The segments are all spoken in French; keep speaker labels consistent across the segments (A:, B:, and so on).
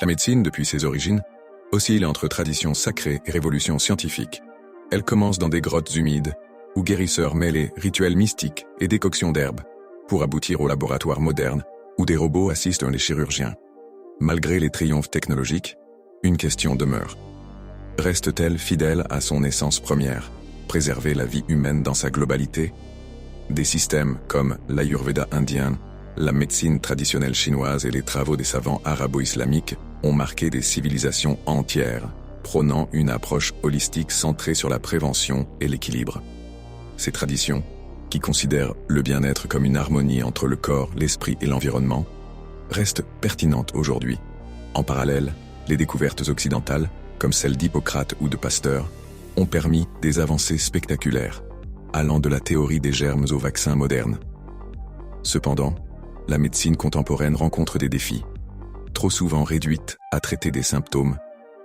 A: La médecine, depuis ses origines, oscille entre tradition sacrée et révolution scientifique. Elle commence dans des grottes humides, où guérisseurs mêlaient rituels mystiques et décoctions d'herbes, pour aboutir au laboratoire moderne, où des robots assistent les chirurgiens. Malgré les triomphes technologiques, une question demeure. Reste-t-elle fidèle à son essence première, préserver la vie humaine dans sa globalité? Des systèmes comme l'Ayurveda indien, la médecine traditionnelle chinoise et les travaux des savants arabo-islamiques ont marqué des civilisations entières, prônant une approche holistique centrée sur la prévention et l'équilibre. Ces traditions, qui considèrent le bien-être comme une harmonie entre le corps, l'esprit et l'environnement, restent pertinentes aujourd'hui. En parallèle, les découvertes occidentales, comme celles d'Hippocrate ou de Pasteur, ont permis des avancées spectaculaires, allant de la théorie des germes aux vaccins modernes. Cependant, la médecine contemporaine rencontre des défis. Trop souvent réduite à traiter des symptômes,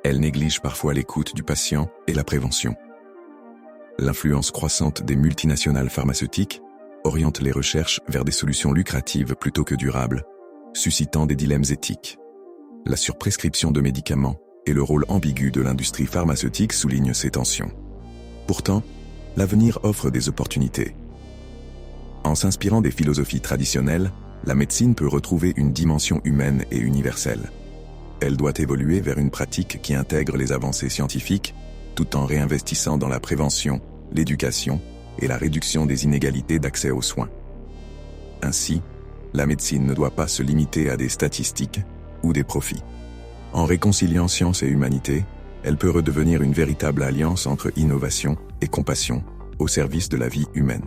A: elle néglige parfois l'écoute du patient et la prévention. L'influence croissante des multinationales pharmaceutiques oriente les recherches vers des solutions lucratives plutôt que durables, suscitant des dilemmes éthiques. La surprescription de médicaments et le rôle ambigu de l'industrie pharmaceutique soulignent ces tensions. Pourtant, l'avenir offre des opportunités. En s'inspirant des philosophies traditionnelles, la médecine peut retrouver une dimension humaine et universelle. Elle doit évoluer vers une pratique qui intègre les avancées scientifiques, tout en réinvestissant dans la prévention, l'éducation et la réduction des inégalités d'accès aux soins. Ainsi, la médecine ne doit pas se limiter à des statistiques ou des profits. En réconciliant science et humanité, elle peut redevenir une véritable alliance entre innovation et compassion au service de la vie humaine.